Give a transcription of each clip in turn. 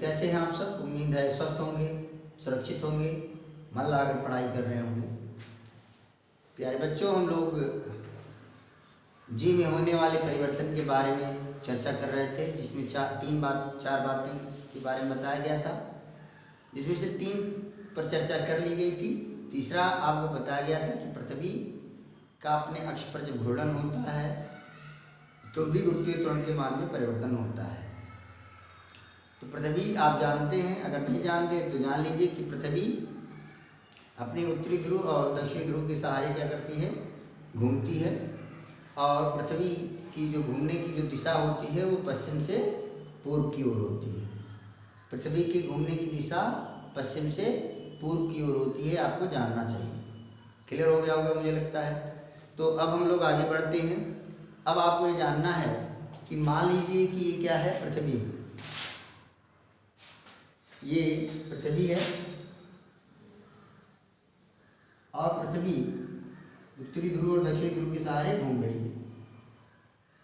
कैसे हैं आप सब? उम्मीद है स्वस्थ होंगे, सुरक्षित होंगे, मन लगाकर पढ़ाई कर रहे होंगे। प्यारे बच्चों, हम लोग जी में होने वाले परिवर्तन के बारे में चर्चा कर रहे थे, जिसमें चार बातें के बारे में बताया गया था, जिसमें से 3 पर चर्चा कर ली गई थी। तीसरा आपको बताया गया था कि पृथ्वी का अपने अक्ष पर जब घूर्णन होता है तो भी गुरुत्वीय त्वरण के मान में परिवर्तन होता है। तो पृथ्वी आप जानते हैं, अगर नहीं जानते तो जान लीजिए कि पृथ्वी अपने उत्तरी ध्रुव और दक्षिणी ध्रुव के सहारे क्या करती है, घूमती है। और पृथ्वी की जो घूमने की जो दिशा होती है वो पश्चिम से पूर्व की ओर होती है। पृथ्वी की घूमने की दिशा पश्चिम से पूर्व की ओर होती है, आपको जानना चाहिए। क्लियर हो गया होगा मुझे लगता है। तो अब हम लोग आगे बढ़ते हैं। अब आपको ये जानना है कि मान लीजिए कि ये क्या है, पृथ्वी, ये पृथ्वी है और पृथ्वी उत्तरी ध्रुव और दक्षिणी ध्रुव के सहारे घूम रही है।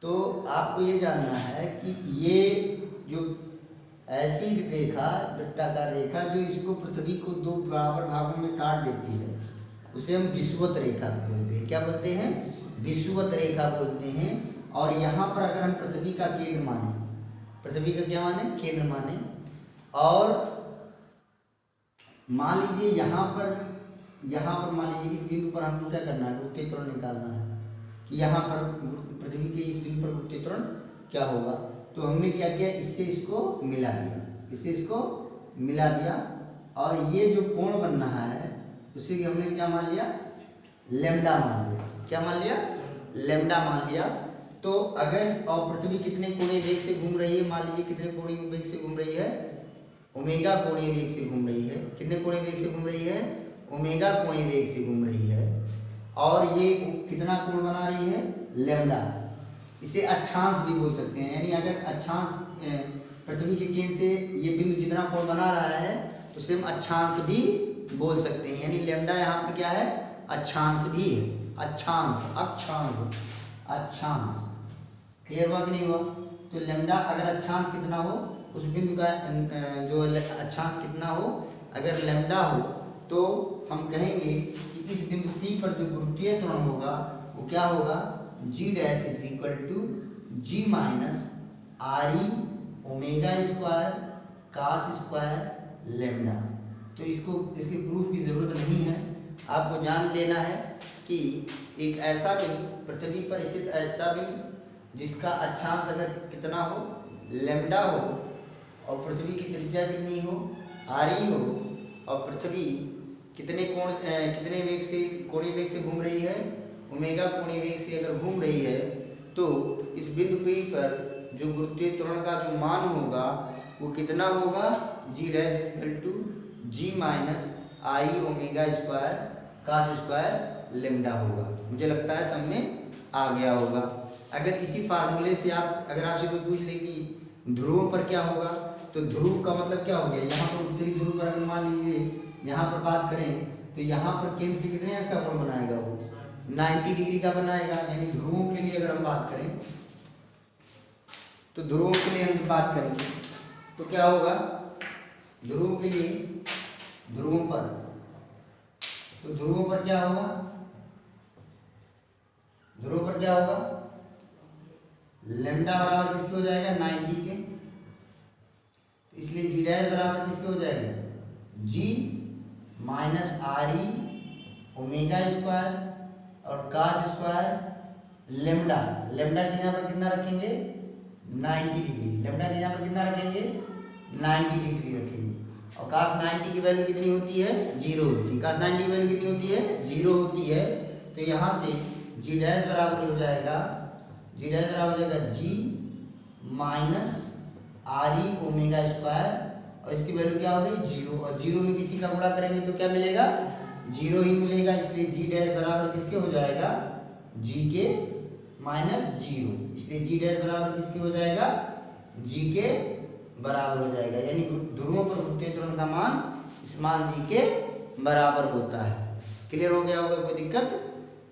तो आपको ये जानना है कि ये जो ऐसी रेखा, वृत्ताकार रेखा जो इसको पृथ्वी को 2 बराबर भागों में काट देती है, उसे हम विषुवत रेखा बोलते हैं। क्या बोलते हैं? विषुवत रेखा बोलते हैं। और यहाँ पर अगर हम पृथ्वी का केंद्र माने, पृथ्वी का क्या माने? केंद्र माने, और मान लीजिए यहाँ पर मान लीजिए इस बिंदु पर हमको क्या करना है, गुरुत्वीय त्वरण निकालना है कि यहाँ पर पृथ्वी के इस बिंदु पर गुरुत्वीय त्वरण क्या होगा। तो हमने क्या किया, इससे इसको मिला दिया, और ये जो कोण बन रहा है उसे हमने क्या मान लिया, लैम्डा मान लिया। क्या मान लिया? लैम्डा मान लिया। तो अगर और पृथ्वी कितने कोणीय वेग से घूम रही है, मान लीजिए कितने कोणीय वेग से घूम रही है, ओमेगा कोणीय वेग से घूम रही है। कितने कोणीय वेग से घूम रही है? ओमेगा कोणीय वेग से घूम रही है। और ये कितना कोण बना रही है? लैम्डा। इसे अक्षांश भी बोल सकते हैं, यानी अगर अक्षांश पृथ्वी के केंद्र से ये बिंदु जितना कोण बना रहा है उसे हम अक्षांश भी बोल सकते हैं। यानी लैम्डा यहाँ पर क्या है? अक्षांश भी है। अक्षांश क्लियर हुआ कि नहीं हुआ? तो लैम्डा अगर अक्षांश कितना हो, उस बिंदु का जो अक्षांश कितना हो, अगर लैम्डा हो, तो हम कहेंगे कि इस बिंदु P पर जो गुरुत्वीय त्वरण होगा वो क्या होगा, G dash is equal to G minus RE omega square cos square lambda. तो इसके प्रूफ की ज़रूरत नहीं है, आपको जान लेना है कि एक ऐसा बिंदु, पृथ्वी पर स्थित ऐसा बिंदु जिसका अक्षांश अगर कितना हो, लैम्डा हो, और पृथ्वी की त्रिज्या कितनी हो, RE हो, और पृथ्वी कितने वेग से, कोणीय वेग से घूम रही है, ओमेगा कोणीय वेग से अगर घूम रही है, तो इस बिंदु P पर जो गुरुत्वीय त्वरण का जो मान होगा वो कितना होगा, G dash equal to G minus RE omega square cos square lambda होगा। मुझे लगता है समझ में आ गया होगा। अगर इसी फार्मूले से अगर आपसे कोई पूछ ले कि ध्रुवों पर क्या होगा, तो ध्रुव का मतलब क्या हो गया, यहाँ पर उत्तरी ध्रुव पर अगर मान लीजिए यहाँ पर बात करें तो यहाँ पर केंद्र से कितने इसका कोण बनाएगा, वो 90 डिग्री का बनाएगा। यानी ध्रुवों के लिए अगर हम बात करें, तो ध्रुवों के लिए हम बात करेंगे तो क्या होगा, ध्रुवों के लिए, ध्रुवों पर, तो ध्रुवों पर क्या होगा, ध्रुवों पर क्या होगा, लैम्डा बराबर किसके हो जाएगा, 90 के। तो इसलिए G डैश बराबर किसके हो जाएगा, G minus RE omega square और कास स्क्वायर लैम्डा। लैम्डा के यहाँ पर कितना रखेंगे, 90 डिग्री। लैम्डा के यहाँ पर कितना रखेंगे, 90 डिग्री रखेंगे। और कास 90 की वैल्यू कितनी होती है, 0 होती है। कास 90 की वैल्यू कितनी होती है, 0 होती है। तो यहाँ से G डैश बराबर हो जाएगा, G डैश बराबर हो जाएगा G minus RE omega square, और इसकी वैल्यू क्या हो गई, 0। और 0 में किसी का गुणा करेंगे तो क्या मिलेगा, 0 ही मिलेगा। इसलिए G डैश बराबर किसके हो जाएगा, G के माइनस 0। इसलिए G डैश बराबर किसके हो जाएगा, G के बराबर हो जाएगा। यानी ध्रुवों पर गुरुत्वीय त्वरण का मान स्मॉल g के बराबर होता है। क्लियर हो गया होगा, कोई दिक्कत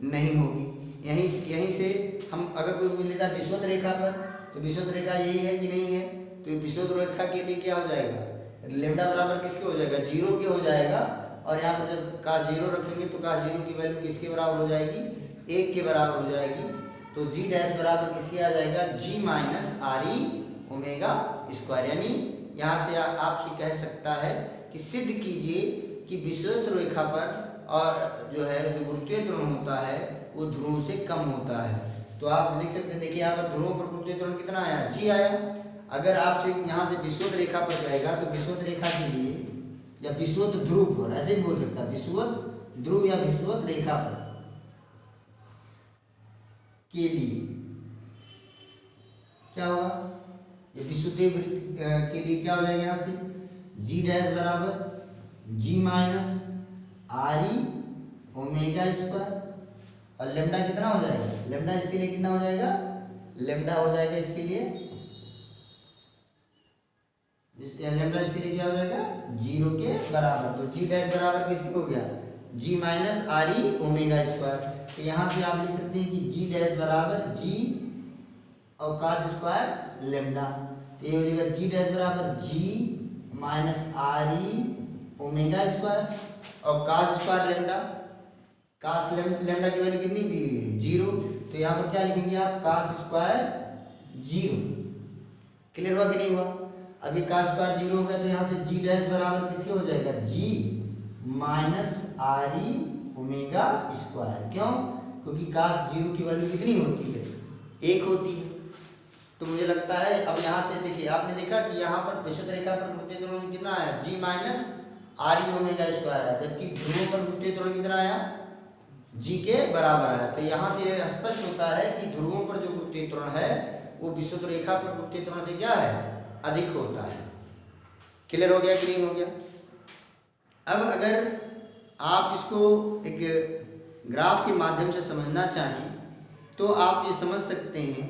नहीं होगी। यहीं से हम अगर कोई पूछ लेता है विषुवत रेखा पर, तो विषुवत रेखा यही है कि नहीं है, तो विषुवत रेखा के लिए क्या हो जाएगा, लेमडा बराबर किसके हो जाएगा, 0 के हो जाएगा। और यहाँ पर जब का 0 रखेंगे तो का 0 की वैल्यू किसके बराबर हो जाएगी, 1 के बराबर हो जाएगी। तो जी डैश बराबर किसके आ जाएगा, g minus r e omega square. यानी यहाँ से आपसे कह सकता है कि सिद्ध कीजिए कि विषुवत रेखा पर और जो है जो गुरुत्वीय त्वरण होता है वो ध्रुवों से कम होता है। तो आप लिख सकते हैं, देखिए यहाँ पर ध्रुवों पर गुरुत्वीय त्वरण कितना आया, जी आया। अगर आपसे यहाँ से विषुवत रेखा पर कहेगा तो विषुवत रेखा के लिए या विषुवत ध्रुव पर, ऐसे भी बोल सकता है, विषुवत ध्रुव या विषुवत रेखा पर के लिए क्या होगा, ये विषुवतीय के लिए क्या हो जाएगा, यहाँ से जी डैश बराबर g minus r e omega square. और लेमडा कितना हो जाएगा, लेमडा इसके लिए कितना हो जाएगा, लेमडा हो जाएगा इसके लिए, लेमडा इसके लिए क्या हो जाएगा, 0 के बराबर। तो जी डैश बराबर किसके हो गया, g minus r e omega square. तो यहाँ से आप लिख सकते हैं कि जी डैश बराबर जी और कास स्क्वायर लेमडा। तो ये हो जाएगा जी डैश बराबर g minus r e omega square और cos square lambda. Cos lambda की वैल्यू कितनी दी हुई है, 0। तो यहाँ पर क्या लिखेंगे आप, कास स्क्वायर 0। क्लियर हुआ कि नहीं हुआ। अभी कास स्क्वायर 0 हो गया तो यहाँ से जी डैश बराबर किसके हो जाएगा, g minus r e omega square. क्यों, क्योंकि कास 0 की वैल्यू कितनी होती है, 1 होती है। तो मुझे लगता है अब यहाँ से देखिए, आपने देखा कि यहाँ पर विषुवत रेखा पर गुरुत्वीय त्वरण कितना आया, g minus r e omega square आया, जबकि ध्रुवों पर गुरुत्वीय त्वरण कितना आया, जी के बराबर आया। तो यहाँ से स्पष्ट होता है कि ध्रुवों पर जो गुरुत्वीय त्वरण है वो विषुवत रेखा पर गुरुत्वीय त्वरण से क्या है, अधिक होता है। क्लियर हो गया कि नहीं हो गया। अब अगर आप इसको एक ग्राफ के माध्यम से समझना चाहें तो आप ये समझ सकते हैं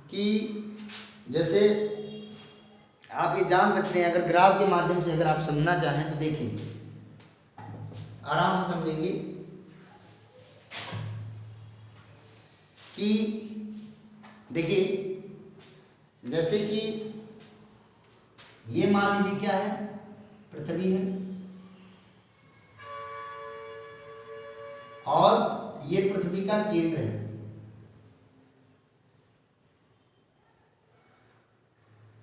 कि जैसे आप ये जान सकते हैं, अगर ग्राफ के माध्यम से अगर आप समझना चाहें तो देखें, आराम से समझेंगे कि देखिए जैसे कि ये मान लीजिए क्या है, पृथ्वी है और ये पृथ्वी का केंद्र है।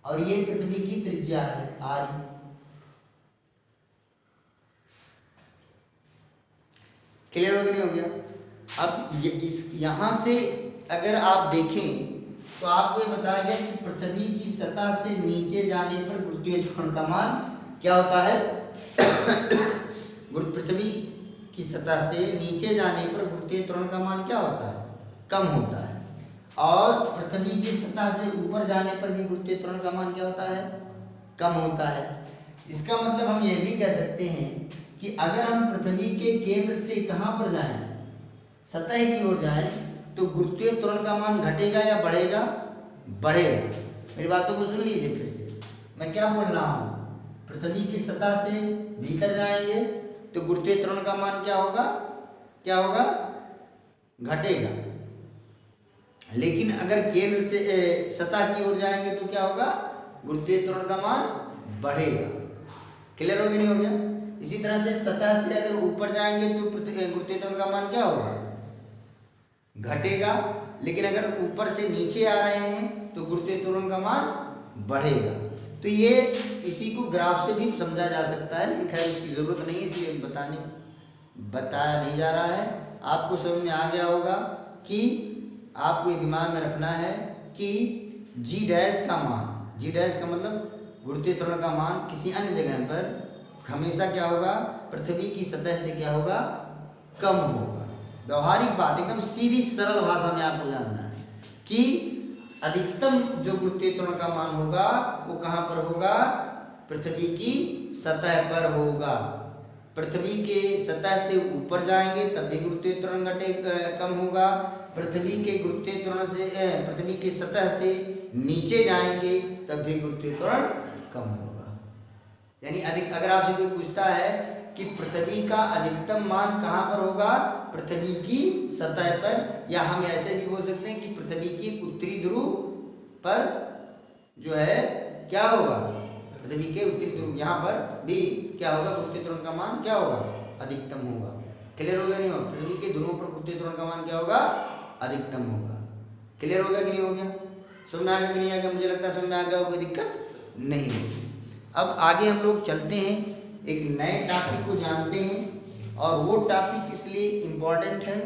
और ये पृथ्वी की त्रिज्या है आर। क्लियर हो गया नहीं हो गया। अब यहां से अगर आप देखें तो आपको ये बताया गया कि पृथ्वी की सतह से नीचे जाने पर गुरुत्वीय त्वरण का मान क्या होता है पृथ्वी की सतह से नीचे जाने पर गुरुत्वीय त्वरण का मान क्या होता है, कम होता है। और पृथ्वी की सतह से ऊपर जाने पर भी गुरुत्वीय त्वरण का मान क्या होता है, कम होता है। इसका मतलब हम ये भी कह सकते हैं कि अगर हम पृथ्वी के केंद्र से कहां पर जाएं, सतह की ओर जाएं, तो गुरुत्वीय त्वरण का मान घटेगा या बढ़ेगा, बढ़ेगा। मेरी बातों को सुन लीजिए फिर से, मैं क्या बोल रहा हूं, पृथ्वी की सतह से भीतर जाएंगे तो गुरुत्वीय त्वरण का मान क्या होगा, क्या होगा, घटेगा। लेकिन अगर केंद्र से सतह की ओर जाएंगे तो क्या होगा, गुरुत्वीय त्वरण का मान बढ़ेगा। क्लियर हो गया नहीं हो गया। इसी तरह से सतह से अगर ऊपर जाएंगे तो गुरुत्वीय त्वरण का मान क्या होगा, घटेगा। लेकिन अगर ऊपर से नीचे आ रहे हैं तो गुरुत्वीय त्वरण का मान बढ़ेगा। तो ये इसी को ग्राफ से भी समझा जा सकता है, लेकिन खैर उसकी जरूरत नहीं है, इसलिए बताया नहीं जा रहा है। आपको समझ में आ गया होगा कि आपको ये दिमाग में रखना है कि जी डैश का मान, जी डैश का मतलब गुरुत्वीय त्वरण का मान किसी अन्य जगह पर हमेशा क्या होगा, पृथ्वी की सतह से क्या होगा, कम होगा। व्यवहारिक बात, एकदम सीधी सरल भाषा में आपको जानना है कि अधिकतम जो गुरुत्वीय त्वरण का मान होगा वो कहां पर होगा, पृथ्वी की सतह पर होगा। पृथ्वी के सतह से ऊपर जाएंगे तब भी गुरुत्वीय त्वरण कम होगा। पृथ्वी के गुरुत्वीय त्वरण से पृथ्वी की सतह से नीचे जाएंगे तब भी गुरुत्वीय त्वरण कम होगा। यानी अगर आपसे कोई पूछता है कि पृथ्वी का अधिकतम मान कहां पर होगा, पृथ्वी की सतह पर, या हम ऐसे भी बोल सकते हैं कि पृथ्वी की उत्तरी ध्रुव पर जो है क्या होगा, पृथ्वी के उत्तरी ध्रुव, यहाँ पर भी क्या होगा, गुरुत्वीय त्वरण का मान क्या होगा, अधिकतम होगा। क्लियर हो गया नहीं होगा, पृथ्वी के ध्रुवों पर गुरुत्वीय त्वरण का मान क्या होगा, अधिकतम होगा। क्लियर हो गया कि नहीं हो गया, समझ में आ गया कि नहीं आ गया, मुझे लगता है समझ में आ गया, कोई दिक्कत नहीं होगी। अब आगे हम लोग चलते हैं, एक नए टॉपिक को जानते हैं, और वो टॉपिक इसलिए इम्पोर्टेंट है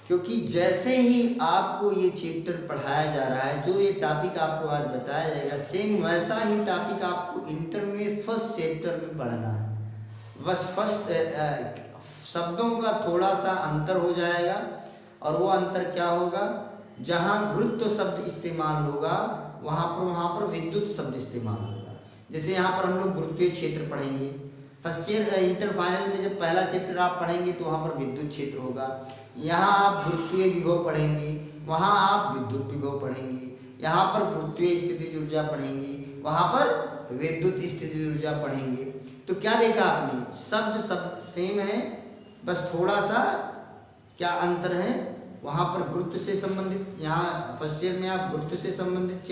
क्योंकि जैसे ही आपको ये चैप्टर पढ़ाया जा रहा है, जो ये टॉपिक आपको आज बताया जाएगा, सेम वैसा ही टॉपिक आपको इंटर में फर्स्ट चैप्टर में पढ़ना है। बस फर्स्ट शब्दों का थोड़ा सा अंतर हो जाएगा, और वो अंतर क्या होगा, जहाँ गुरुत्व शब्द इस्तेमाल होगा वहाँ पर विद्युत शब्द इस्तेमाल होगा। जैसे यहाँ पर हम लोग गुरुत्वीय क्षेत्र पढ़ेंगे, फर्स्ट ईयर इंटर फाइनल में जब पहला चैप्टर आप पढ़ेंगे तो वहाँ पर विद्युत क्षेत्र होगा। यहाँ आप गुरुत्वीय विभव पढ़ेंगे, वहाँ आप विद्युत विभव पढ़ेंगे। यहाँ पर गुरुत्वीय स्थितिज ऊर्जा पढ़ेंगे, वहाँ पर विद्युत स्थितिज ऊर्जा पढ़ेंगे। तो क्या देखा आपने, शब्द सब सेम है, बस थोड़ा सा क्या अंतर है, वहाँ पर गुरुत्व से संबंधित, यहाँ फर्स्ट ईयर में आप गुरुत्व से संबंधित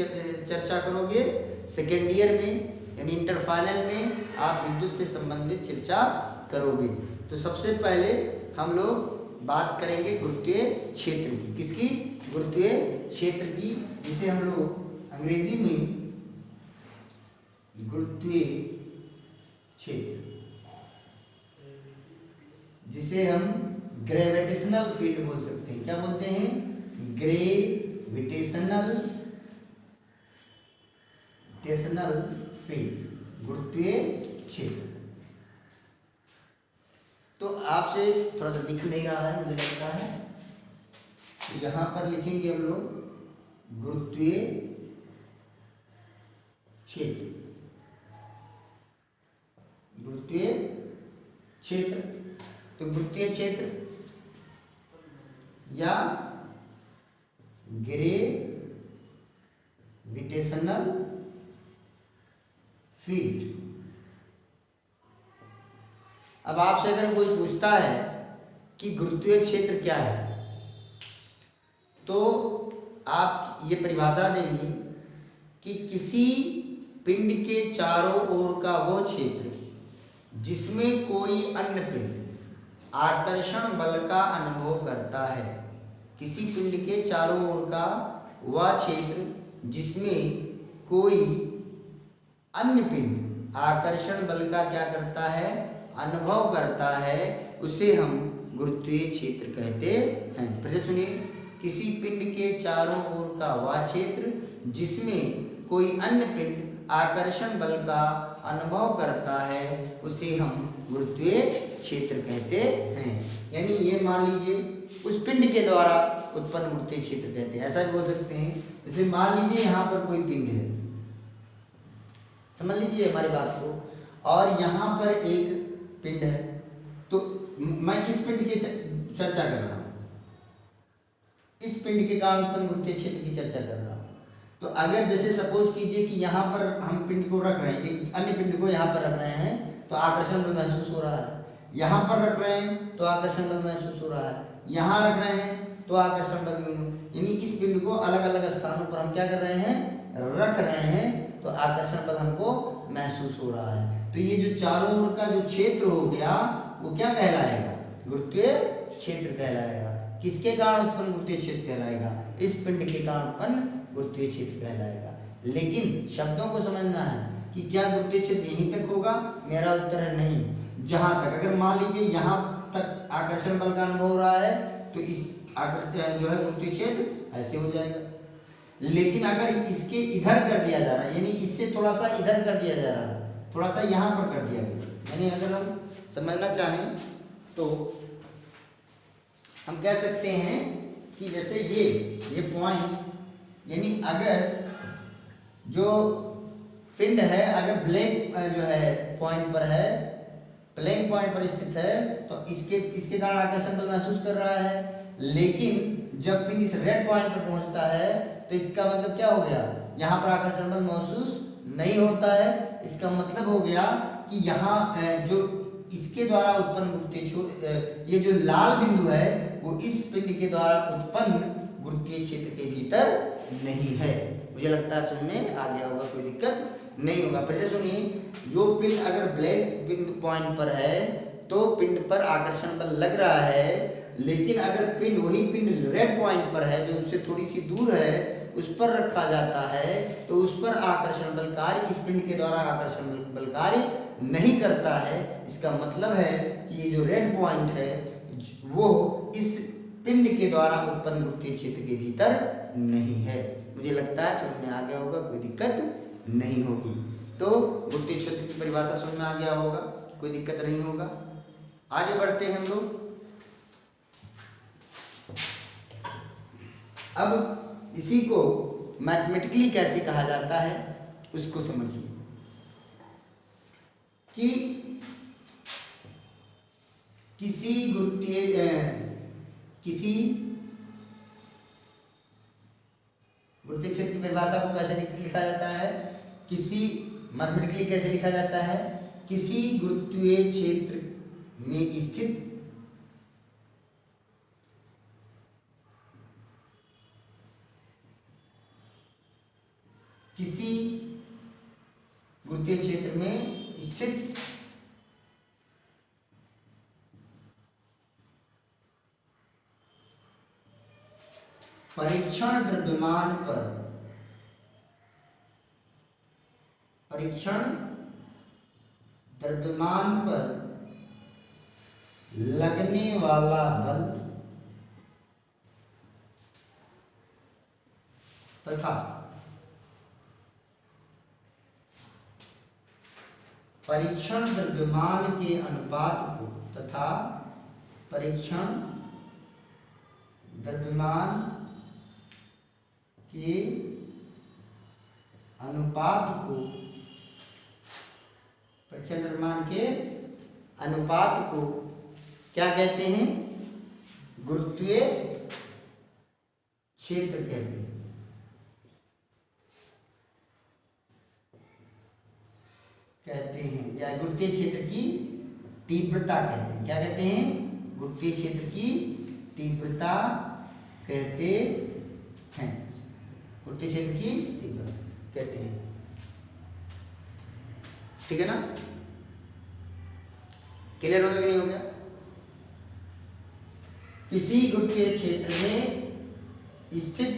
चर्चा करोगे, सेकेंड ईयर में यानी इंटर फाइनल में आप विद्युत से संबंधित चर्चा करोगे। तो सबसे पहले हम लोग बात करेंगे गुरुत्वीय क्षेत्र की, किसकी, गुरुत्वीय क्षेत्र की, जिसे हम लोग अंग्रेजी में गुरुत्वीय क्षेत्र, जिसे हम ग्रेविटेशनल फील्ड बोल सकते हैं। क्या बोलते हैं, ग्रेविटेशनल फील्ड, गुरुत्वीय क्षेत्र। तो आपसे थोड़ा सा दिख नहीं रहा है मुझे लगता है, तो यहाँ पर लिखेंगे हम लोग गुरुत्वीय क्षेत्र, गुरुत्वीय क्षेत्र। तो गुरुत्वीय क्षेत्र या ग्रेविटेशनल फील्ड। अब आपसे अगर कोई पूछता है कि गुरुत्वीय क्षेत्र क्या है, तो आप ये परिभाषा देंगे कि किसी पिंड के चारों ओर का वो क्षेत्र जिसमें कोई अन्य पिंड आकर्षण बल का अनुभव करता है। किसी पिंड के चारों ओर का वह क्षेत्र जिसमें कोई अन्य पिंड आकर्षण बल का क्या करता है, अनुभव करता है, उसे हम गुरुत्वीय क्षेत्र कहते हैं। फिर से सुनिए, किसी पिंड के चारों ओर का वह क्षेत्र जिसमें कोई अन्य पिंड आकर्षण बल का अनुभव करता है, उसे हम गुरुत्वीय क्षेत्र कहते हैं। यानी ये मान लीजिए उस पिंड के द्वारा उत्पन्न गुरुत्वीय क्षेत्र कहते हैं, ऐसा भी बोल सकते हैं। जैसे मान लीजिए यहाँ पर कोई पिंड है, समझ लीजिए हमारी बात को, और यहाँ पर एक पिंड है, तो मैं इस पिंड की चर्चा कर रहा हूँ, इस पिंड के कारण उत्पन्न गुरुत्वीय क्षेत्र की चर्चा कर रहा हूँ। तो अगर जैसे सपोज कीजिए कि यहाँ पर हम पिंड को रख रहे हैं, एक अन्य पिंड को यहाँ पर रख रहे हैं, तो आकर्षण बल महसूस हो रहा है। यहाँ पर रख रहे हैं तो आकर्षण बल महसूस हो रहा है, यहाँ रख रहे हैं तो आकर्षण बल, यानी इस पिंड को अलग अलग स्थानों पर हम क्या कर रहे हैं, रख रहे हैं, तो आकर्षण बल हमको महसूस हो रहा है। तो ये जो चारों ओर का जो क्षेत्र हो गया वो क्या कहलाएगा, गुरुत्वीय क्षेत्र कहलाएगा। किसके कारण उत्पन्न गुरुत्वीय क्षेत्र कहलाएगा, इस पिंड के कारण उत्पन्न गुरुत्वीय क्षेत्र कहलाएगा। लेकिन शब्दों को समझना है कि क्या गुरुत्वीय क्षेत्र यहीं तक होगा, मेरा उत्तर है नहीं। जहां तक, अगर मान लीजिए यहाँ तक आकर्षण बल का अनुभव हो रहा है, तो इस आकर्षण जो है गुरुत्वीय क्षेत्र ऐसे हो जाएगा। लेकिन अगर इसके इधर कर दिया जा रहा है, यानी इससे थोड़ा सा इधर कर दिया जा रहा है, थोड़ा सा यहाँ पर कर दिया गया, यानी अगर हम समझना चाहें तो हम कह सकते हैं कि जैसे ये पॉइंट, यानी अगर जो पिंड है अगर ब्लैक जो है पॉइंट पर है, ब्लैक पॉइंट पर स्थित है, तो इसके कारण आकर्षण बल महसूस कर रहा है। लेकिन जब पिंड इस रेड पॉइंट पर पहुंचता है तो इसका मतलब क्या हो गया, यहाँ पर आकर्षण बल महसूस नहीं होता है। इसका मतलब हो गया कि यहाँ जो इसके द्वारा उत्पन्न गुरुत्वीय, ये जो लाल बिंदु है वो इस पिंड के द्वारा उत्पन्न गुरुत्वीय क्षेत्र के भीतर नहीं है। मुझे लगता है समझ में आ गया होगा, कोई दिक्कत नहीं होगा। फिर से सुनिए, जो पिंड अगर ब्लैक बिंदु पॉइंट पर है तो पिंड पर आकर्षण बल लग रहा है, लेकिन अगर पिंड वही पिंड रेड पॉइंट पर है जो उससे थोड़ी सी दूर है, उस पर रखा जाता है तो उस पर आकर्षण बल कार्य इस पिंड के द्वारा आकर्षण बल कार्य नहीं करता है। इसका मतलब है कि ये जो रेड पॉइंट है वो इस पिंड के द्वारा उत्पन्न गुरुत्वीय क्षेत्र के भीतर नहीं है। मुझे लगता है समझ में आ गया होगा, कोई दिक्कत नहीं होगी। तो गुरुत्वीय क्षेत्र की परिभाषा समझ में आ गया होगा, कोई दिक्कत नहीं होगा। आगे बढ़ते हैं हम लोग। अब इसी को मैथमेटिकली कैसे कहा जाता है उसको समझिए कि किसी गुरुत्वीय क्षेत्र की परिभाषा को कैसे लिखा जाता है, किसी मैथमेटिकली कैसे लिखा जाता है, किसी गुरुत्वीय क्षेत्र में स्थित किसी गुरुत्वीय क्षेत्र में स्थित परीक्षण द्रव्यमान पर लगने वाला बल तथा परीक्षण द्रव्यमान के अनुपात को परीक्षण द्रव्यमान के अनुपात को क्या कहते हैं, गुरुत्वीय क्षेत्र कहते हैं। या गुरुत्वीय क्षेत्र की तीव्रता कहते हैं। क्या कहते हैं, गुरुत्वीय क्षेत्र की तीव्रता कहते हैं। गुरुत्वीय क्षेत्र की तीव्रता कहते हैं, ठीक है ना। क्लियर हो गया कि नहीं हो गया। किसी गुरुत्वीय क्षेत्र में स्थित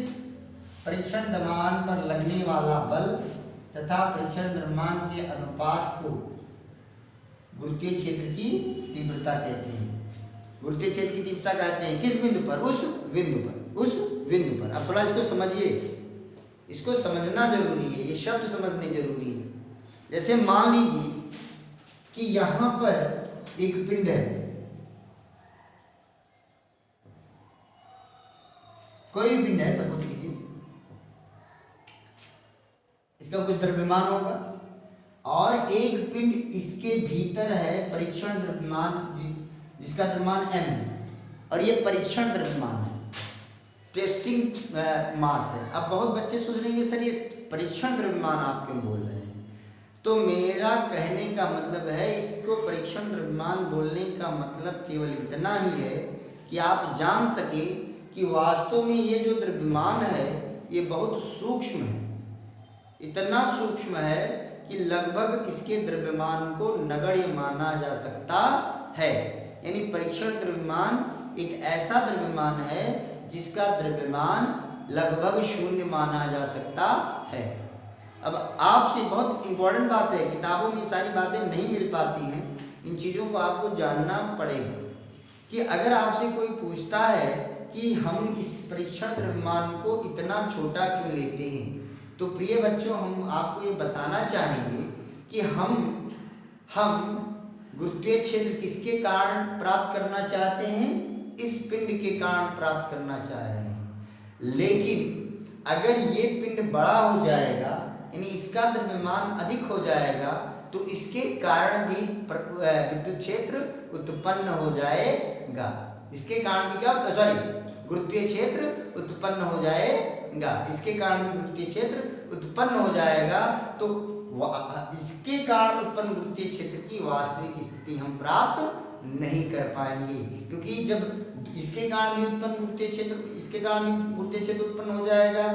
परीक्षण द्रव्यमान पर लगने वाला बल तथा परीक्षण द्रव्यमान के अनुपात को गुरुत्वीय क्षेत्र की तीव्रता कहते हैं। गुरुत्वीय क्षेत्र की तीव्रता कहते हैं किस बिंदु पर, उस बिंदु पर। अब थोड़ा इसको समझिए, इसको समझना जरूरी है, ये शब्द समझने जरूरी है। जैसे मान लीजिए कि यहां पर एक पिंड है, कोई भी पिंड है, सपोज कीजिए, इसका कुछ द्रव्यमान होगा और एक पिंड इसके भीतर है परीक्षण द्रव्यमान जिसका द्रव्यमान m है, और ये परीक्षण द्रव्यमान है, टेस्टिंग मास है। अब बहुत बच्चे सोच लेंगे सर ये परीक्षण द्रव्यमान आप क्यों बोल रहे हैं, तो मेरा कहने का मतलब है इसको परीक्षण द्रव्यमान बोलने का मतलब केवल इतना ही है कि आप जान सके कि वास्तव में ये जो द्रव्यमान है ये बहुत सूक्ष्म है, इतना सूक्ष्म है कि लगभग इसके द्रव्यमान को नगण्य माना जा सकता है। यानी परीक्षण द्रव्यमान एक ऐसा द्रव्यमान है जिसका द्रव्यमान लगभग शून्य माना जा सकता है। अब आपसे बहुत इंपॉर्टेंट बात है, किताबों में सारी बातें नहीं मिल पाती हैं, इन चीज़ों को आपको जानना पड़ेगा कि अगर आपसे कोई पूछता है कि हम इस परीक्षण द्रव्यमान को इतना छोटा क्यों लेते हैं, तो प्रिय बच्चों हम आपको ये बताना चाहेंगे कि हम गुरुत्वीय क्षेत्र किसके कारण प्राप्त करना चाहते हैं, इस पिंड के कारण प्राप्त करना चाह रहे हैं। लेकिन अगर ये पिंड बड़ा हो जाएगा यानी इसका द्रव्यमान अधिक हो जाएगा तो इसके कारण भी विद्युत क्षेत्र उत्पन्न हो जाएगा। इसके कारण भी क्या, गुरुत्वीय क्षेत्र उत्पन्न हो जाएगा। इसके कारण भी गुरुत्वीय क्षेत्र उत्पन्न हो जाएगा। तो इसके कारण उत्पन्न गुरुत्वीय क्षेत्र की वास्तविक स्थिति हम प्राप्त नहीं कर पाएंगे, क्योंकि जब इसके कारण भी उत्पन्न गुरुत्वीय क्षेत्र, इसके कारण भी गुरुत्वीय क्षेत्र उत्पन्न हो जाएगा,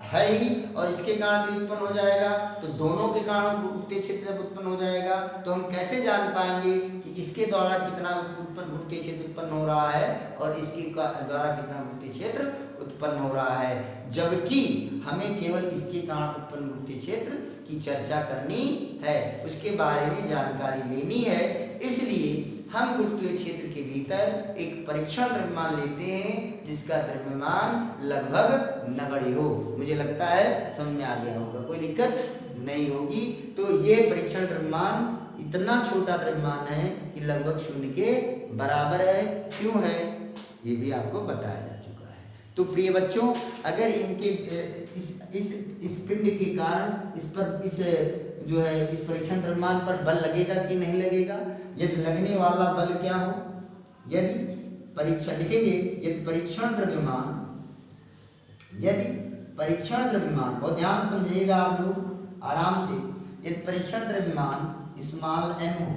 है ही, और इसके कारण भी उत्पन्न हो जाएगा, तो दोनों के कारण गुरुत्वीय क्षेत्र जब उत्पन्न हो जाएगा तो हम कैसे जान पाएंगे कि इसके द्वारा कितना गुरुत्वीय क्षेत्र उत्पन्न हो रहा है और इसके द्वारा कितना गुरुत्वीय क्षेत्र उत्पन्न हो रहा है, जबकि हमें केवल इसके कारण उत्पन्न गुरुत्वीय क्षेत्र की चर्चा करनी है, उसके बारे में जानकारी लेनी है। इसलिए हम गुरुत्वीय क्षेत्र के भीतर एक परीक्षण द्रव्यमान लेते हैं जिसका द्रव्यमान लगभग नगण्य हो। मुझे लगता है समझ में आ गया होगा, कोई दिक्कत नहीं होगी। तो ये परीक्षण द्रव्यमान इतना छोटा द्रव्यमान है कि लगभग शून्य के बराबर है। क्यों है ये भी आपको बताया जा चुका है। तो प्रिय बच्चों, अगर इनके इस पिंड के कारण इस पर इस जो है इस परीक्षण द्रव्यमान पर बल लगेगा कि नहीं लगेगा, यदि लगने वाला बल क्या हो, यदि परीक्षण लिखेंगे, यदि परीक्षण द्रव्यमान बहुत ध्यान से समझिएगा आप लोग आराम से, यदि परीक्षण द्रव्यमान स्मॉल m हो,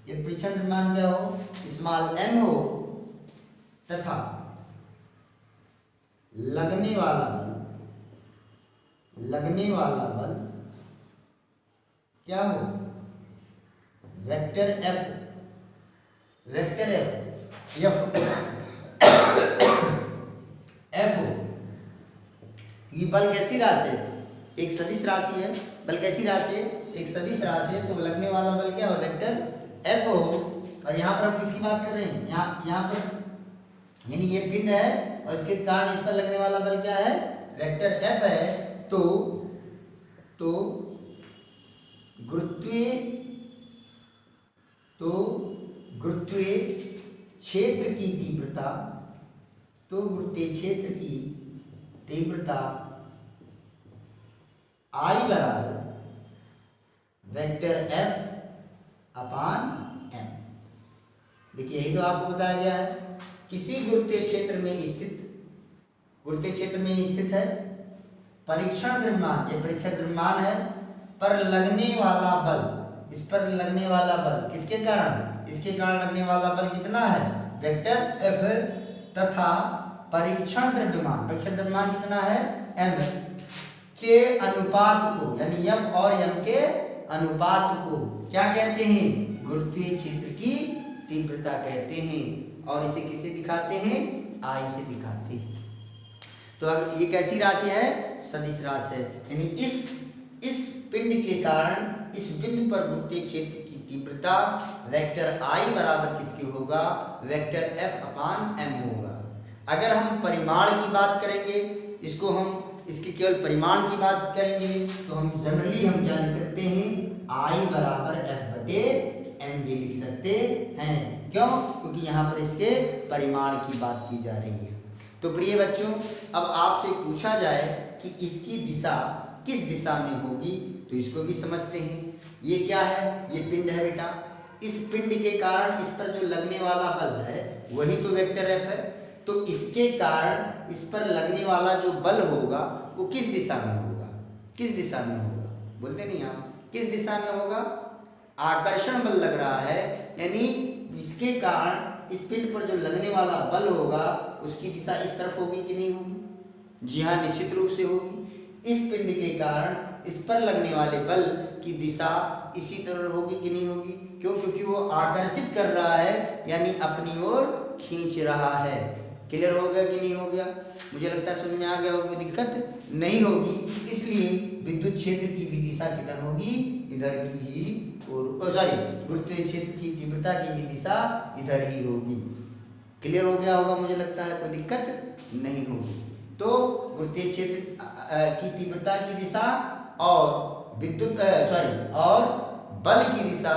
यदि परीक्षण द्रव्यमान क्या हो, स्मॉल m हो, तथा लगने वाला बल क्या हो, वेक्टर एफ हो। ये बल कैसी राशि है, एक सदिश राशि है, बल कैसी राशि है, एक सदिश राशि है, तो लगने वाला बल क्या हो, वेक्टर एफ हो। और यहाँ पर हम किसकी बात कर रहे हैं, यहाँ पर यानी ये पिंड है और इसके कारण इस पर लगने वाला बल क्या है, वेक्टर एफ है। तो गुरुत्वीय क्षेत्र की तीव्रता I बराबर वेक्टर F अपान m। देखिए यही तो आपको बताया गया है, किसी गुरुत्वीय क्षेत्र में स्थित है परीक्षण द्रव्यमान, ये परीक्षण द्रव्यमान है, पर लगने वाला बल, इस पर लगने वाला बल किसके कारण, इसके कारण लगने वाला बल कितना है, वेक्टर F, तथा परीक्षण द्रव्यमान कितना है, m के अनुपात को, यानी m और m के अनुपात को क्या कहते हैं, गुरुत्वीय क्षेत्र की तीव्रता कहते हैं। और इसे किससे दिखाते हैं, I से दिखाते हैं। तो अगर ये कैसी राशि है, सदिश राशि है, यानी इस पिंड के कारण इस बिंदु पर गुरुत्वीय क्षेत्र की तीव्रता वेक्टर I बराबर किसके होगा, वेक्टर F अपान m होगा। अगर हम परिमाण की बात करेंगे, इसके केवल परिमाण की बात करेंगे, तो हम जनरली हम क्या लिख सकते हैं, I बराबर F बटे m भी लिख सकते हैं। क्यों, क्योंकि यहाँ पर इसके परिमाण की बात की जा रही है। तो प्रिय बच्चों, अब आपसे पूछा जाए कि इसकी दिशा किस दिशा में होगी, तो इसको भी समझते हैं। ये क्या है, ये पिंड है बेटा, इस पिंड के कारण इस पर जो लगने वाला बल है वही तो वेक्टर F है। तो इसके कारण इस पर लगने वाला जो बल होगा वो किस दिशा में होगा, बोलते नहीं आप, किस दिशा में होगा, आकर्षण बल लग रहा है, यानी इसके कारण इस पिंड पर जो लगने वाला बल होगा उसकी दिशा इस तरफ होगी कि नहीं होगी, जी हाँ निश्चित रूप से होगी। इस पिंड के कारण इस पर लगने वाले बल की दिशा इसी तरह होगी कि नहीं होगी, क्यों, क्योंकि वो आकर्षित कर रहा है, यानी अपनी ओर खींच रहा है। क्लियर हो गया कि नहीं हो गया, मुझे लगता है समझ में आ गया होगा, दिक्कत नहीं होगी। इसलिए विद्युत क्षेत्र की भी दिशा किधर होगी, इधर की ही, और सॉरी गुरुत्वीय क्षेत्र की तीव्रता की भी दिशा इधर ही होगी। क्लियर हो गया होगा, मुझे लगता है कोई दिक्कत नहीं होगी। तो गुरुत्वीय क्षेत्र की तीव्रता की दिशा और और बल की दिशा,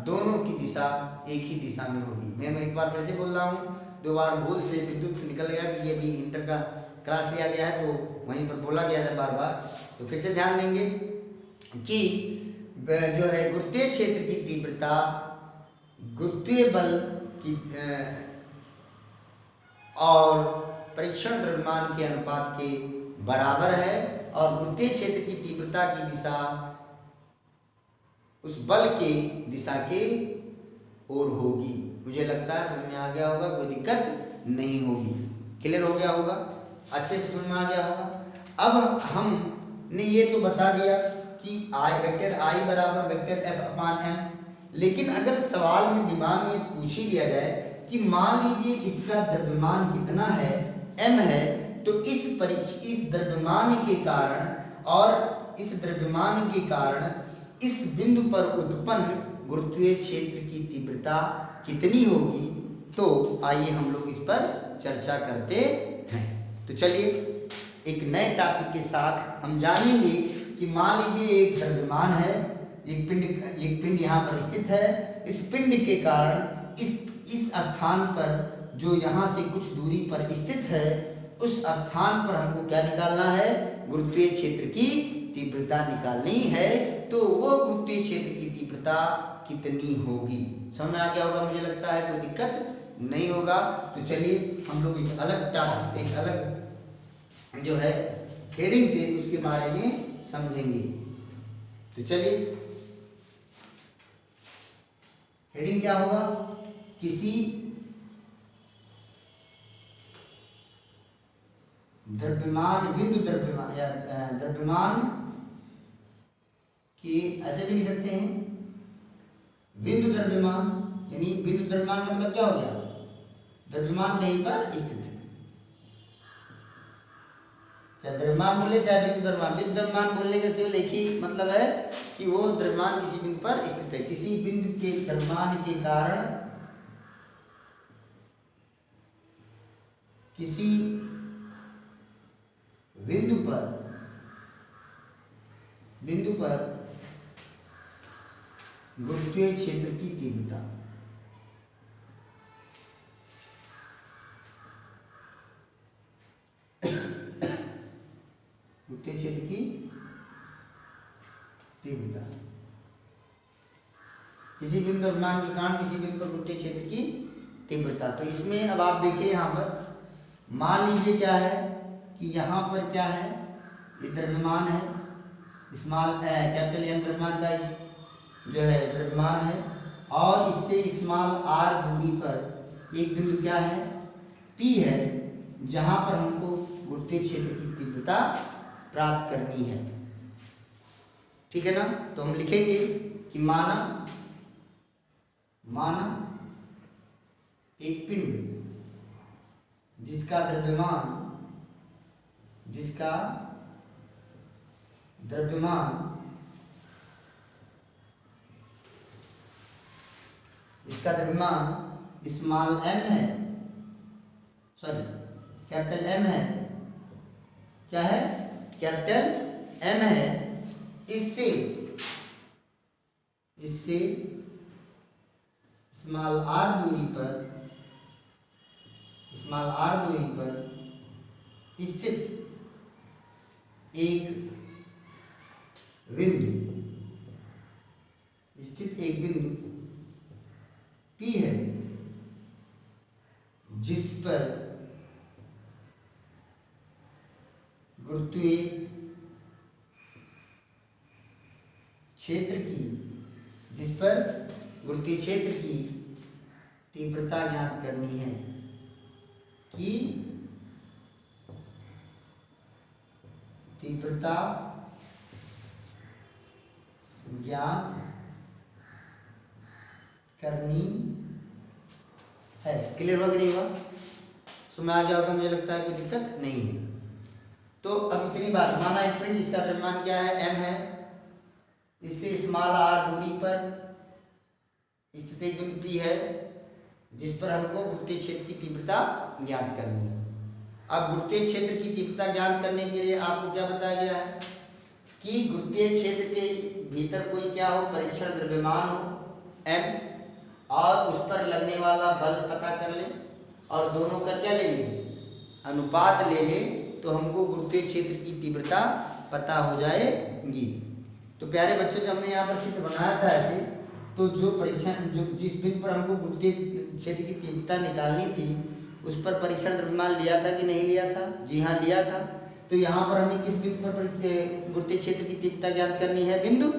दोनों की दिशा एक ही दिशा में होगी। मैं एक बार फिर से बोल रहा हूँ, दो बार भूल से विद्युत निकल गया, क्योंकि अभी इंटर का क्लास लिया गया है तो वहीं पर बोला गया था बार बार। तो फिर से ध्यान देंगे कि जो है गुरुत्वीय क्षेत्र की तीव्रता गुरुत्वीय बल की और परीक्षण द्रव्यमान के अनुपात के बराबर है, और गुरुत्वीय क्षेत्र की तीव्रता की दिशा उस बल के दिशा के ओर होगी। मुझे लगता है समझ में आ गया होगा, कोई दिक्कत नहीं होगी। क्लियर हो गया होगा, अच्छे से समझ में आ गया होगा। अब हमने ये तो बता दिया कि वेक्टर आई बराबर वेक्टर एफ अपान एम, लेकिन अगर सवाल में दिमाग में पूछ ही लिया जाए कि मान लीजिए इसका द्रव्यमान कितना है, एम है, तो इस द्रव्यमान के कारण और इस द्रव्यमान के कारण इस बिंदु पर उत्पन्न गुरुत्वीय क्षेत्र की तीव्रता कितनी होगी, तो आइए हम लोग इस पर चर्चा करते हैं। तो चलिए एक नए टॉपिक के साथ हम जानेंगे कि मान लीजिए एक द्रव्यमान है, एक पिंड यहाँ पर स्थित है। इस पिंड के कारण इस स्थान पर जो यहाँ से कुछ दूरी पर स्थित है, उस स्थान पर हमको क्या निकालना है, गुरुत्वीय क्षेत्र की तीव्रता निकालनी है। तो वो गुरुत्वीय क्षेत्र की तीव्रता कितनी होगी, समझ में आ गया होगा मुझे लगता है, कोई दिक्कत नहीं होगा। तो चलिए हम लोग एक अलग टॉपिक से, एक अलग जो है हेडिंग से उसके बारे में समझेंगे। तो चलिए हेडिंग क्या होगा, किसी द्रव्यमान, बिंदु द्रव्यमान या द्रव्यमान की, ऐसे भी लिख सकते हैं बिंदु द्रव्यमान, यानी बिंदु द्रव्यमान का मतलब क्या हो गया, द्रव्यमान कहीं पर स्थित है, चाहे द्रव्यमान बोले चाहे बिंदु द्रव्यमान। बिंदु द्रव्यमान बोलने का केवल एक ही मतलब है कि वो द्रव्यमान किसी बिंदु पर स्थित है। किसी बिंदु के द्रव्यमान के कारण किसी बिंदु पर गुरुत्वीय क्षेत्र की तीव्रता, गुरुत्वीय क्षेत्र की तीव्रता, किसी बिंदु द्रव्यमान के कारण किसी बिंदु पर गुरुत्वीय क्षेत्र की तीव्रता। तो इसमें अब आप देखिए, यहाँ पर मान लीजिए क्या है कि यहाँ पर क्या है, ये द्रव्यमान है, स्मॉल कैपिटल एम द्रव्यमान का जो है द्रव्यमान है, और इससे स्मॉल आर दूरी पर एक बिंदु क्या है, पी है, जहाँ पर हमको गुरुत्वीय क्षेत्र की तीव्रता प्राप्त करनी है। ठीक है ना। तो हम लिखेंगे कि माना एक पिंड जिसका द्रव्यमान स्मॉल एम है, सॉरी कैपिटल एम है, क्या है, कैपिटल एम है, इससे स्मॉल आर दूरी पर स्थित एक बिंदु पी है, जिस पर गुरुत्वीय क्षेत्र की तीव्रता ज्ञात करनी है, कि तीव्रता ज्ञात करनी है। क्लियर हुआ कि नहीं हुआ, समझ आ गया होगा मुझे लगता है, कोई दिक्कत नहीं है। तो अब इतनी बात, माना एक पिंड जिसका द्रव्यमान क्या है, एम है, इससे स्मॉल आर दूरी पर स्थित एक बिंदु पी है, जिस पर हमको गुरुत्वीय क्षेत्र की तीव्रता ज्ञात करनी है। अब गुरुत्वीय क्षेत्र की तीव्रता ज्ञात करने के लिए आपको क्या बताया गया है कि गुरुत्वीय क्षेत्र के भीतर कोई क्या हो, परीक्षण द्रव्यमान हो एम, और उस पर लगने वाला बल पता कर ले, और दोनों का क्या ले ले, अनुपात ले ले, तो हमको गुरुत्वीय क्षेत्र की तीव्रता पता हो जाएगी। तो प्यारे बच्चों, जब हमने यहाँ पर चित्र बनाया था ऐसे, तो जो जिस बिंदु पर हमको गुरुत्वीय क्षेत्र की तीव्रता निकालनी थी, उस पर परीक्षण द्रव्यमान लिया था कि नहीं लिया था? जी हाँ, लिया था। तो यहाँ पर हमें किस बिंदु पर गुरुत्वीय क्षेत्र की तीव्रता ज्ञात करनी है, बिंदु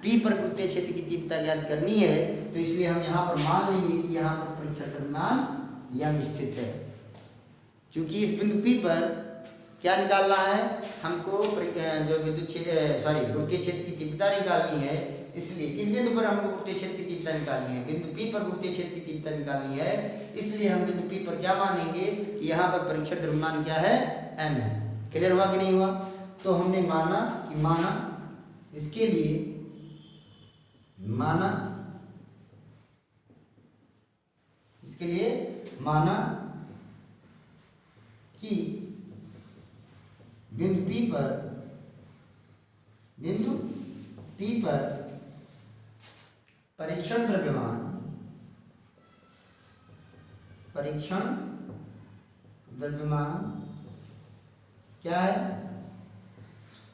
पी पर गुरुत्वीय क्षेत्र की तीव्रता ज्ञात करनी है। तो इसलिए हम यहाँ पर मान लेंगे कि यहाँ पर परीक्षण द्रव्यमान यम स्थित है। चूंकि इस बिंदु पी पर क्या निकालना है हमको, जो विद्युत क्षेत्र गुरुत्वीय क्षेत्र की तीव्रता निकालनी है। इसलिए किस बिंदु पर हमको गुरुत्वीय क्षेत्र की तीव्रता निकालनी है, बिंदु P पर गुरुत्वीय क्षेत्र की तीव्रता निकालनी है। इसलिए हम बिंदु P पर क्या मानेंगे कि यहाँ पर परीक्षण द्रव्यमान क्या है, m है। क्लियर हुआ कि नहीं हुआ? तो हमने माना इसके लिए माना कि बिंदु P पर परीक्षण द्रव्यमान क्या है,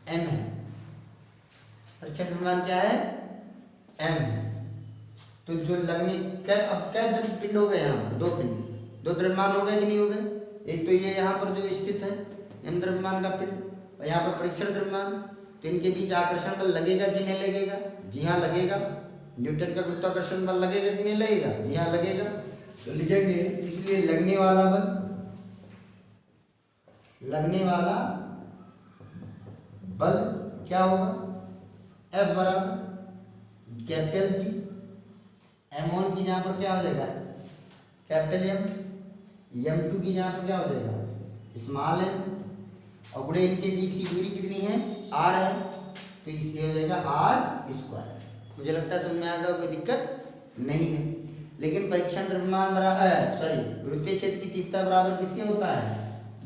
m है। परीक्षण द्रव्यमान क्या है, m है। तो जो लगने अब क्या पिंड हो गए, यहाँ पर दो द्रव्यमान हो गए कि नहीं हो गए? एक तो ये यहाँ पर जो स्थित है m द्रव्यमान का पिंड, और यहाँ पर परीक्षण द्रव्यमान। तो इनके बीच आकर्षण बल लगेगा कि नहीं लगेगा? जी हाँ लगेगा। न्यूटन का गुरुत्वाकर्षण बल लगेगा कि नहीं लगेगा? जी हाँ लगेगा। तो लिखेंगे, इसलिए लगने वाला बल क्या होगा, F बराबर कैपिटल G, m1 की यहाँ पर क्या हो जाएगा कैपिटल M, m2 की यहाँ पर क्या हो जाएगा स्मॉल m, और गुणे इनके बीच की दूरी कितनी है, r है। तो इसलिए हो जाएगा r²। मुझे लगता है समझ में आ गया, कोई दिक्कत नहीं है। लेकिन परीक्षण द्रव्यमान गुरुत्वीय क्षेत्र की तीव्रता बराबर किसके होता है,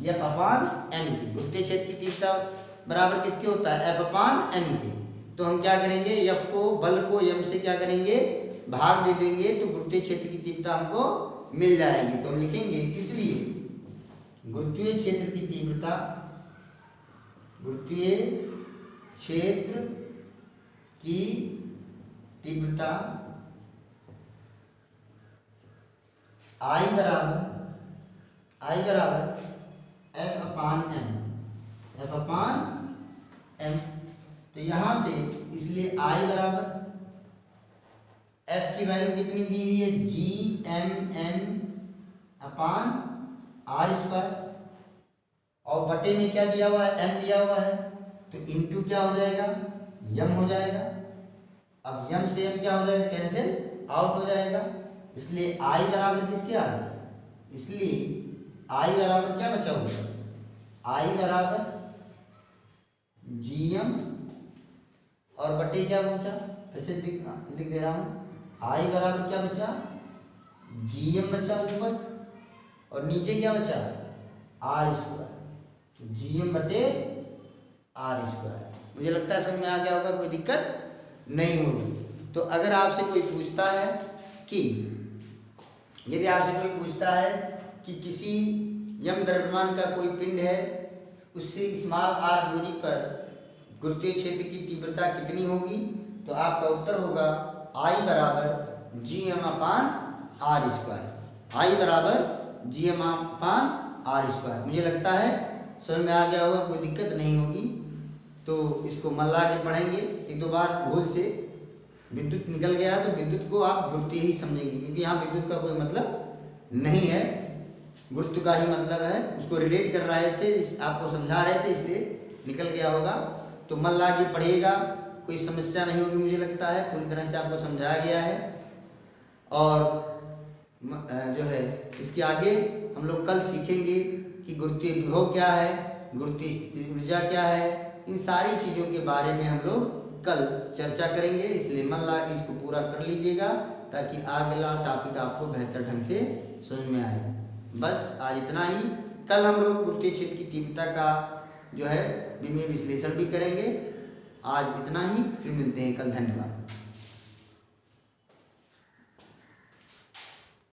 F/m की। गुरुत्वीय क्षेत्र की तीव्रता बराबर किसके होता है, F/m के। तो हम क्या करेंगे, F को, बल को m से क्या करेंगे, भाग दे देंगे, तो गुरुत्वीय क्षेत्र की तीव्रता हमको मिल जाएगी। तो हम लिखेंगे, इसलिए गुरुत्वीय क्षेत्र की तीव्रता I बराबर F/m। तो यहाँ से इसलिए I बराबर F की वैल्यू कितनी दी हुई है, Gmm/r², और बटे में क्या दिया हुआ है, m दिया हुआ है। तो इनटू क्या हो जाएगा, m हो जाएगा। अब m से m क्या हो जाएगा, कैंसिल आउट हो जाएगा। इसलिए I बराबर किसके आ गया, इसलिए I बराबर क्या बचा हुआ, I बराबर Gm, और बटे क्या बचा, फिर से लिख दे रहा हूँ, I बराबर क्या बचा, Gm बचा ऊपर, और नीचे क्या बचा, r²। तो Gm बटे r²। मुझे लगता है समझ में आ गया होगा, कोई दिक्कत नहीं होगी। तो अगर आपसे कोई पूछता है कि, यदि आपसे कोई पूछता है कि किसी m द्रव्यमान का कोई पिंड है, उससे स्मॉल r दूरी पर गुरुत्वीय क्षेत्र की तीव्रता कितनी होगी, तो आपका उत्तर होगा I बराबर Gm/r²। I बराबर Gm/r²। मुझे लगता है समझ में आ गया होगा, कोई दिक्कत नहीं होगी। तो इसको मन ला के पढ़ेंगे। एक दो बार भूल से विद्युत निकल गया तो विद्युत को आप गुरुत्व ही समझेंगे, क्योंकि यहाँ विद्युत का कोई मतलब नहीं है, गुरुत्व का ही मतलब है। उसको रिलेट कर रहे थे, आपको समझा रहे थे, इसलिए निकल गया होगा। तो मन ला के पढ़िएगा, कोई समस्या नहीं होगी। मुझे लगता है पूरी तरह से आपको समझाया गया है। और जो है इसके आगे हम लोग कल सीखेंगे कि गुरुत्वीय विभव क्या है, गुरुत्वीय स्थितिज ऊर्जा क्या है। इन सारी चीज़ों के बारे में हम लोग कल चर्चा करेंगे। इसलिए मन ला के इसको पूरा कर लीजिएगा, ताकि अगला टॉपिक आपको बेहतर ढंग से समझ में आए। बस आज इतना ही। कल हम लोग गुरुत्वीय क्षेत्र की तीव्रता का जो है विमेय विश्लेषण भी करेंगे। आज इतना ही, फिर मिलते हैं कल। धन्यवाद।